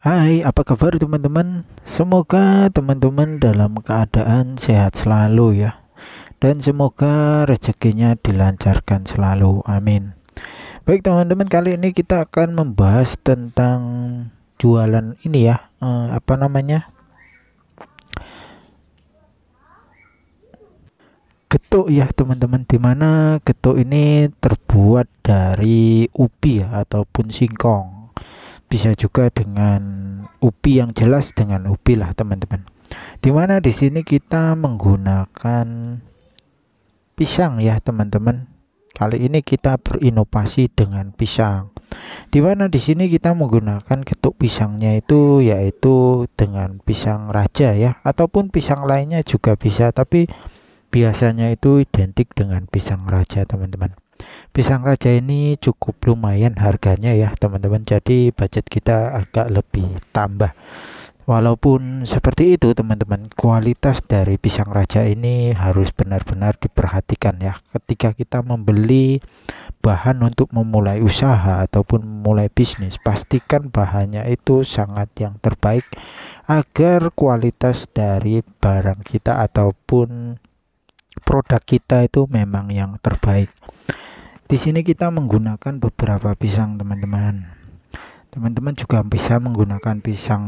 Hai, apa kabar teman-teman? Semoga teman-teman dalam keadaan sehat selalu ya. Dan semoga rezekinya dilancarkan selalu. Amin. Baik teman-teman, kali ini kita akan membahas tentang jualan ini ya. Apa namanya? Getuk ya teman-teman. Dimana getuk ini terbuat dari ubi ya ataupun singkong. Bisa juga dengan ubi yang jelas dengan ubi lah teman-teman. Dimana di sini kita menggunakan pisang ya teman-teman. Kali ini kita berinovasi dengan pisang. Dimana di sini kita menggunakan getuk pisangnya itu yaitu dengan pisang raja ya, ataupun pisang lainnya juga bisa, tapi biasanya itu identik dengan pisang raja teman-teman. Pisang raja ini cukup lumayan harganya ya teman-teman. Jadi budget kita agak lebih tambah. Walaupun seperti itu teman-teman, kualitas dari pisang raja ini harus benar-benar diperhatikan ya. Ketika kita membeli bahan untuk memulai usaha ataupun memulai bisnis, pastikan bahannya itu sangat yang terbaik agar kualitas dari barang kita ataupun produk kita itu memang yang terbaik. Di sini kita menggunakan beberapa pisang teman-teman. Teman-teman juga bisa menggunakan pisang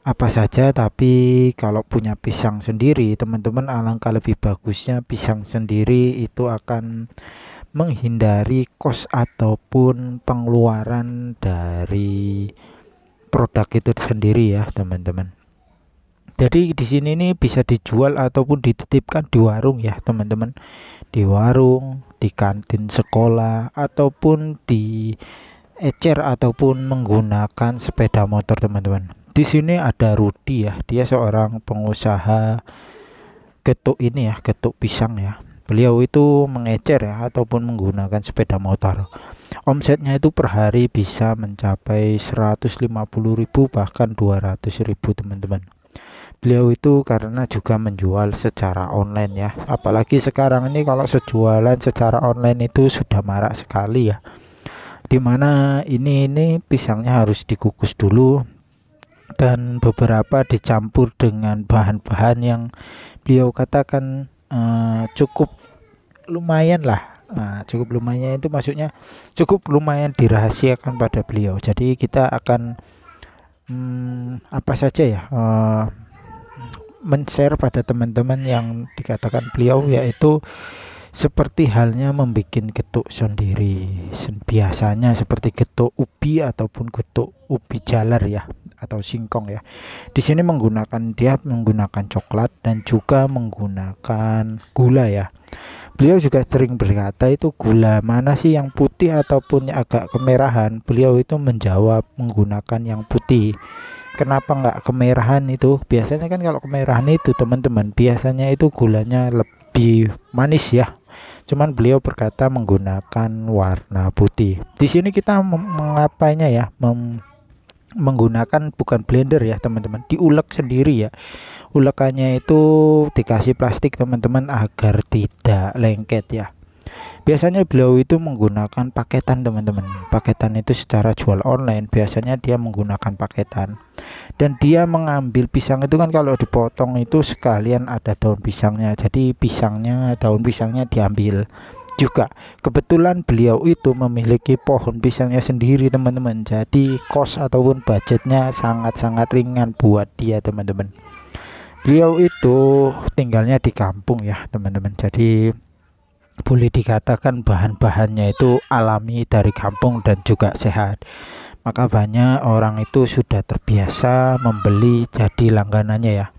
apa saja, tapi kalau punya pisang sendiri teman-teman, alangkah lebih bagusnya pisang sendiri itu akan menghindari kos ataupun pengeluaran dari produk itu sendiri ya teman-teman. Jadi di sini ini bisa dijual ataupun dititipkan di warung ya teman-teman. Di warung, di kantin sekolah, ataupun di ecer ataupun menggunakan sepeda motor teman-teman. Di sini ada Rudi ya, dia seorang pengusaha getuk ini ya, getuk pisang ya. Beliau itu mengecer ya ataupun menggunakan sepeda motor. Omsetnya itu per hari bisa mencapai 150.000 bahkan 200.000 teman-teman. Beliau itu karena juga menjual secara online ya. Apalagi sekarang ini kalau sejualan secara online itu sudah marak sekali ya. Dimana ini pisangnya harus dikukus dulu dan beberapa dicampur dengan bahan-bahan yang beliau katakan cukup lumayan lah. Nah, cukup lumayan itu maksudnya cukup lumayan dirahasiakan pada beliau. Jadi kita akan apa saja ya, men-share pada teman-teman yang dikatakan beliau, yaitu seperti halnya membuat getuk sendiri. Biasanya seperti getuk ubi ataupun getuk ubi jalar ya atau singkong ya. Di sini dia menggunakan coklat dan juga menggunakan gula ya. Beliau juga sering berkata itu gula mana sih yang putih ataupun yang agak kemerahan. Beliau itu menjawab menggunakan yang putih. Kenapa nggak kemerahan itu? Biasanya kan kalau kemerahan itu teman-teman, biasanya itu gulanya lebih manis ya. Cuman beliau berkata menggunakan warna putih. Di sini kita mengapainya ya, menggunakan bukan blender ya teman-teman, diulek sendiri ya. Ulekannya itu dikasih plastik teman-teman agar tidak lengket ya. Biasanya beliau itu menggunakan paketan teman-teman. Paketan itu secara jual online biasanya dia menggunakan paketan. Dan dia mengambil pisang itu kan kalau dipotong itu sekalian ada daun pisangnya. Jadi daun pisangnya diambil juga. Kebetulan beliau itu memiliki pohon pisangnya sendiri teman-teman. Jadi kos ataupun budgetnya sangat-sangat ringan buat dia teman-teman. Beliau itu tinggalnya di kampung ya teman-teman. Jadi boleh dikatakan bahan-bahannya itu alami dari kampung dan juga sehat. Maka banyak orang itu sudah terbiasa membeli jadi langganannya ya.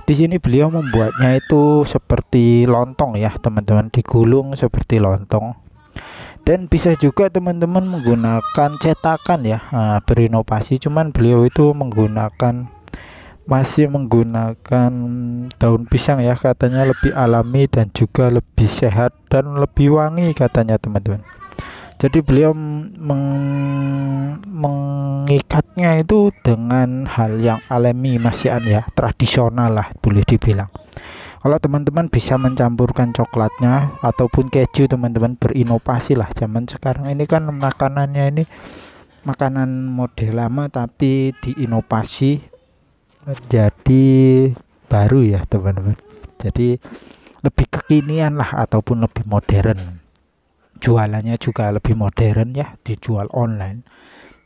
Di sini beliau membuatnya itu seperti lontong ya teman-teman, digulung seperti lontong. Dan bisa juga teman-teman menggunakan cetakan ya. Berinovasi, cuman beliau itu masih menggunakan daun pisang ya, katanya lebih alami dan juga lebih sehat dan lebih wangi katanya teman-teman. Jadi beliau mengikatnya itu dengan hal yang alami, masih ya tradisional lah boleh dibilang. Kalau teman-teman bisa mencampurkan coklatnya ataupun keju, teman-teman berinovasi lah. Zaman sekarang ini kan makanannya ini makanan model lama tapi diinovasi menjadi baru ya teman-teman. Jadi lebih kekinian lah ataupun lebih modern. Jualannya juga lebih modern ya, dijual online.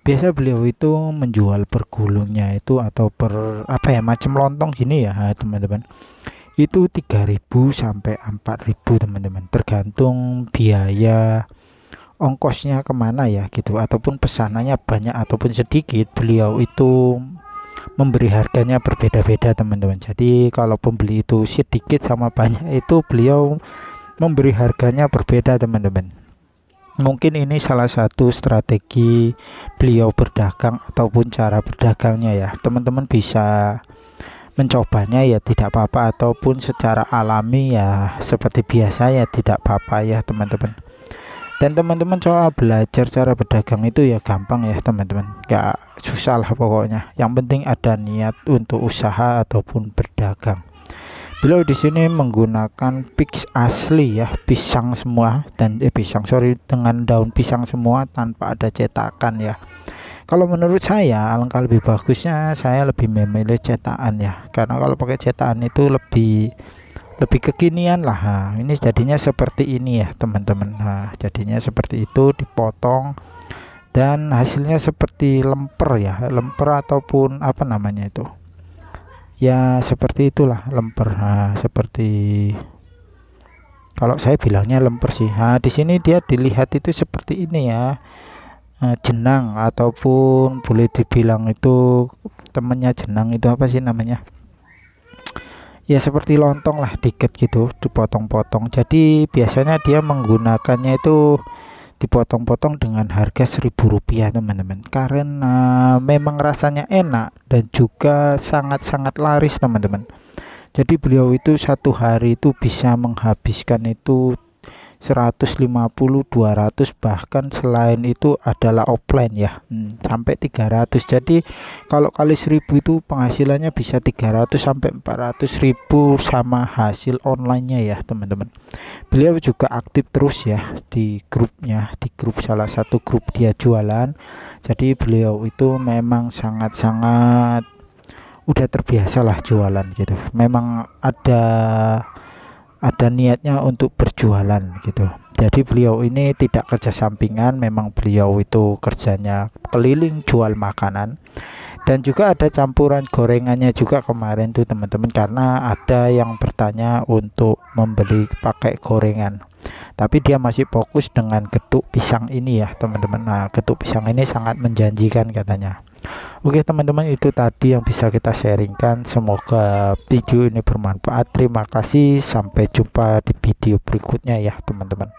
Biasa beliau itu menjual per gulungnya itu atau per apa ya, macam lontong gini ya teman-teman. Itu 3.000 sampai 4.000 teman-teman, tergantung biaya ongkosnya kemana ya gitu, ataupun pesanannya banyak ataupun sedikit, beliau itu memberi harganya berbeda-beda teman-teman. Jadi kalau pembeli itu sedikit sama banyak itu beliau memberi harganya berbeda teman-teman. Mungkin ini salah satu strategi beliau berdagang ataupun cara berdagangnya ya. Teman-teman bisa mencobanya ya tidak apa-apa, ataupun secara alami ya seperti biasa ya tidak apa-apa ya teman-teman. Dan teman-teman soal belajar cara berdagang itu ya gampang ya teman-teman, gak susah lah pokoknya. Yang penting ada niat untuk usaha ataupun berdagang. Beliau di sini menggunakan pix asli ya, pisang semua dan dengan daun pisang semua tanpa ada cetakan ya. Kalau menurut saya alangkah lebih bagusnya saya lebih memilih cetakan ya, karena kalau pakai cetakan itu lebih kekinian lah. Nah, ini jadinya seperti ini ya teman-teman. Nah, jadinya seperti itu dipotong dan hasilnya seperti lemper ya, lemper ataupun apa namanya itu ya, seperti itulah lemper. Nah, seperti kalau saya bilangnya lemper sih. Nah, di sini dia dilihat itu seperti ini ya, jenang ataupun boleh dibilang itu temennya jenang itu apa sih namanya ya, seperti lontong lah dikit gitu dipotong-potong. Jadi biasanya dia menggunakannya itu dipotong-potong dengan harga Rp1.000 teman-teman, karena memang rasanya enak dan juga sangat-sangat laris teman-teman. Jadi beliau itu satu hari itu bisa menghabiskan itu 150, 200, bahkan selain itu adalah offline ya, sampai 300. Jadi kalau kali 1.000 itu penghasilannya bisa 300 sampai 400.000 sama hasil onlinenya ya teman-teman. Beliau juga aktif terus ya di grupnya, di grup salah satu grup dia jualan. Jadi beliau itu memang sangat-sangat udah terbiasa lah jualan gitu. Memang ada niatnya untuk berjualan gitu. Jadi beliau ini tidak kerja sampingan, memang beliau itu kerjanya keliling jual makanan. Dan juga ada campuran gorengannya juga kemarin tuh teman-teman, karena ada yang bertanya untuk membeli pakai gorengan. Tapi dia masih fokus dengan getuk pisang ini ya teman-teman. Nah, getuk pisang ini sangat menjanjikan katanya. Oke teman-teman, itu tadi yang bisa kita sharingkan. Semoga video ini bermanfaat. Terima kasih, sampai jumpa di video berikutnya ya teman-teman.